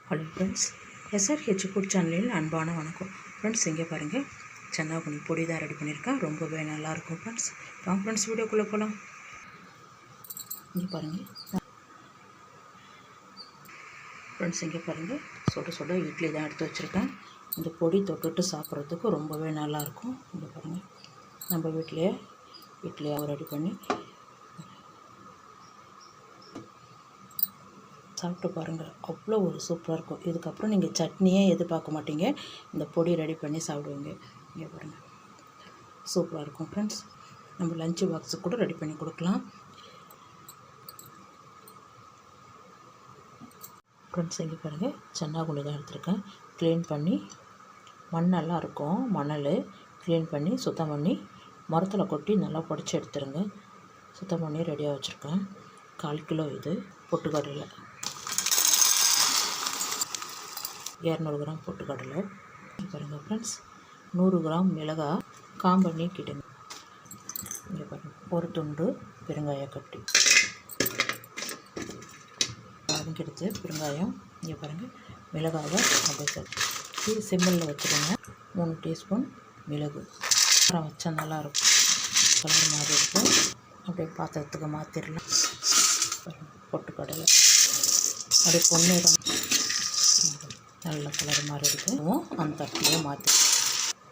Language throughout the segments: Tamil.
ஹலோ ஃப்ரெண்ட்ஸ், எஸ்ஆர்ஹெச் ஃபுட் சேனலில் அன்பான வணக்கம். ஃப்ரெண்ட்ஸ், இங்கே பாருங்கள், சன்னாகுனி பொடி தான் ரெடி பண்ணியிருக்கேன். ரொம்பவே நல்லாயிருக்கும் ஃப்ரெண்ட்ஸ். வாங்க ஃப்ரெண்ட்ஸ், வீடியோக்குள்ளே போகலாம். இங்கே பாருங்கள் ஃப்ரெண்ட்ஸ், இங்கே பாருங்கள், சுட இட்லி தான் எடுத்து வச்சுருக்கேன். இந்த பொடி தொட்டுட்டு சாப்பிட்றதுக்கு ரொம்பவே நல்லாயிருக்கும். இங்கே பாருங்கள், நம்ம வீட்டிலையே இட்லியாக ரெடி பண்ணி சாப்பிட்டு பாருங்கள். அவ்வளோ ஒரு சூப்பராக இருக்கும். இதுக்கப்புறம் நீங்கள் சட்னியே எதிர்பார்க்க மாட்டீங்க, இந்த பொடி ரெடி பண்ணி சாப்பிடுவீங்க. இங்கே பாருங்கள், சூப்பராக இருக்கும் ஃப்ரெண்ட்ஸ். நம்ம லஞ்சு பாக்ஸுக்கு கூட ரெடி பண்ணி கொடுக்கலாம் ஃப்ரெண்ட்ஸ். இங்கே பாருங்கள், சன்னாகுனி தான் எடுத்துருக்கேன். க்ளீன் பண்ணி மண்ணெல்லாம் இருக்கும், மணல் க்ளீன் பண்ணி சுத்தம் பண்ணி மரத்தில் கொட்டி நல்லா பொடிச்சு எடுத்துருங்க. சுத்தம் பண்ணி ரெடியாக வச்சுருக்கேன். 1/4 கிலோ இது பொட்டுக்கடலை, 200 கிராம் பொட்டுக்கடலை. பாருங்கள் ஃப்ரெண்ட்ஸ், 100 கிராம் மிளகாய் காம்பு நீக்கிடுங்க. இங்கே பாருங்கள், ஒரு துண்டு பெருங்காய கட்டி எடுத்து பெருங்காயம். இங்கே பாருங்கள், மிளகாவை அப்படியே சிம்மில் வச்சுருங்க. 3 டீஸ்பூன் மிளகு. அப்புறம் வச்சா நல்லாயிருக்கும், கலர் மாதிரி இருக்கும். அப்படியே பாத்திரத்துக்கு மாற்றிடலாம். பொட்டுக்கடலை அப்படியே பொன்னிறம் நல்ல கலர் மாதிரி இருக்கும். அந்த தட்டிலே மாற்றி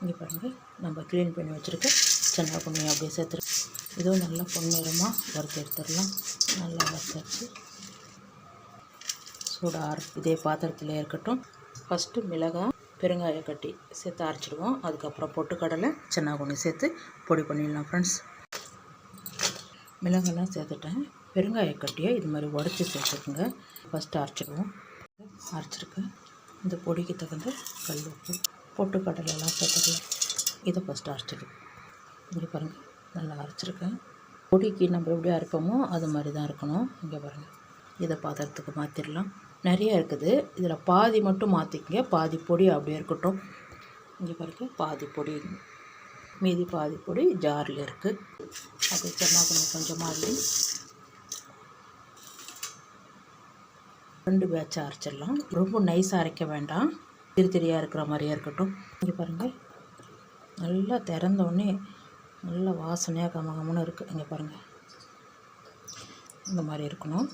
இங்கே பாருங்கள், நம்ம க்ளீன் பண்ணி வச்சுருக்க சன்னாகுனி அப்படியே சேர்த்துருக்கோம். இதுவும் நல்லா பொன்னிறமாக வறுத்து எடுத்துடலாம். நல்லா வறுத்து சூடாக இதே பாத்திரத்தில் இருக்கட்டும். ஃபஸ்ட்டு மிளகாய் பெருங்காய கட்டி சேர்த்து அரைச்சிடுவோம். அதுக்கப்புறம் பொட்டுக்கடலை சன்னாகுனி சேர்த்து பொடி பண்ணிடலாம் ஃப்ரெண்ட்ஸ். மிளகாலாம் சேர்த்துட்டேன். பெருங்காய கட்டியை இது மாதிரி உடச்சி சேர்த்துக்குங்க. ஃபஸ்ட்டு அரைச்சிடுவோம். அரைச்சிருக்கேன். இந்த பொடிக்கு தகுந்த கல் உப்பு, பொட்டுக்கடலைலாம் சேர்த்துக்கலாம். இதை ஃபஸ்ட்டு அரைச்சிடுவோம். இங்கே பாருங்கள், நல்லா அரைச்சிருக்கேன். பொடிக்கு நம்ம எப்படி அரைப்போமோ அது மாதிரி தான் இருக்கணும். இங்கே பாருங்கள், இதை பாத்திரத்துக்கு மாற்றிடலாம். நிறைய இருக்குது, இதில் பாதி மட்டும் மாற்றிக்கங்க, பாதி பொடி அப்படியே இருக்கட்டும். இங்கே பாருங்கள், பாதி பொடி, மீதி பாதி பொடி ஜாரில் இருக்குது. அப்படியே சன்னாகுனி கொஞ்சம் மாதிரி 2 பேட்சாக அரைச்சிடலாம். ரொம்ப நைஸாக அரைக்க வேண்டாம், திரியாக இருக்கிற மாதிரியே இருக்கட்டும். இங்கே பாருங்கள், நல்லா திறந்தோடனே நல்லா வாசனையாக கமகமன்னு இருக்குது. இங்கே பாருங்கள், இந்த மாதிரி இருக்கணும்.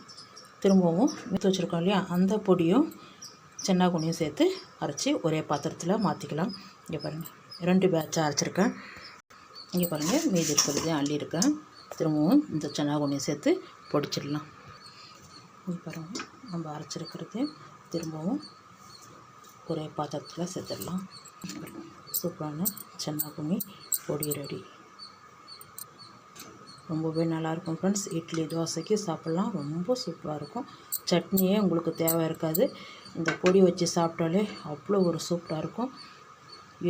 திரும்பவும் எடுத்து வச்சுருக்கோம் இல்லையா, அந்த பொடியும் சன்னாகுனியும் சேர்த்து அரைச்சி ஒரே பாத்திரத்தில் மாற்றிக்கலாம். இங்கே பாருங்கள், 2 பேட்சாக அரைச்சிருக்கேன். இங்கே பாருங்கள், மீதி இருக்கிறதையும் அள்ளியிருக்கேன். திரும்பவும் இந்த சன்னாகுனியை சேர்த்து பொடிச்சிடலாம். இங்கே பாருங்கள், நம்ம அரைச்சிருக்கிறதையும் திரும்பவும் ஒரே பாத்திரத்தில் சேர்த்துடலாம். சூப்பரான சன்னாகுனி பொடி ரெடி. ரொம்பவே நல்லாயிருக்கும் ஃப்ரெண்ட்ஸ். இட்லி தோசைக்கு சாப்பிட்லாம், ரொம்ப சூப்பராக இருக்கும். சட்னியே உங்களுக்கு தேவை இருக்காது, இந்த பொடி வச்சு சாப்பிட்டாலே அவ்வளோ ஒரு சூப்பராக இருக்கும்.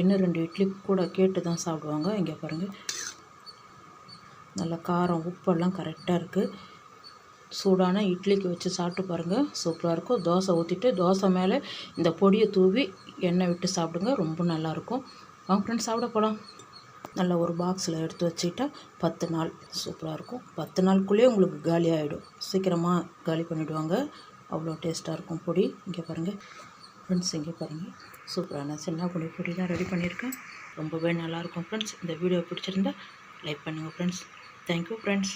இன்னும் 2 இட்லி கூட கேட்டு தான் சாப்பிடுவாங்க. இங்கே பாருங்கள், நல்ல காரம் உப்பெல்லாம் கரெக்டாக இருக்குது. சூடான இட்லிக்கு வச்சு சாப்பிட்டு பாருங்கள், சூப்பராக இருக்கும். தோசை ஊற்றிட்டு தோசை மேலே இந்த பொடியை தூவி எண்ணெய் விட்டு சாப்பிடுங்க, ரொம்ப நல்லாயிருக்கும். வாங்க ஃப்ரெண்ட்ஸ், சாப்பிட போகலாம். நல்ல ஒரு பாக்ஸில் எடுத்து வச்சுக்கிட்டா 10 நாள் சூப்பராக இருக்கும். 10 நாளுக்குள்ளேயே உங்களுக்கு காலி ஆகிடும், சீக்கிரமாக காலி பண்ணிவிடுவாங்க. அவ்வளோ டேஸ்ட்டாக இருக்கும் பொடி. இங்கே பாருங்கள் ஃப்ரெண்ட்ஸ், இங்கே பாருங்கள், சூப்பரான சன்னாகுனி பொடி தான் ரெடி பண்ணியிருக்கேன். ரொம்பவே நல்லாயிருக்கும் ஃப்ரெண்ட்ஸ். இந்த வீடியோ பிடிச்சிருந்தா லைக் பண்ணுங்கள் ஃப்ரெண்ட்ஸ். Thank you friends.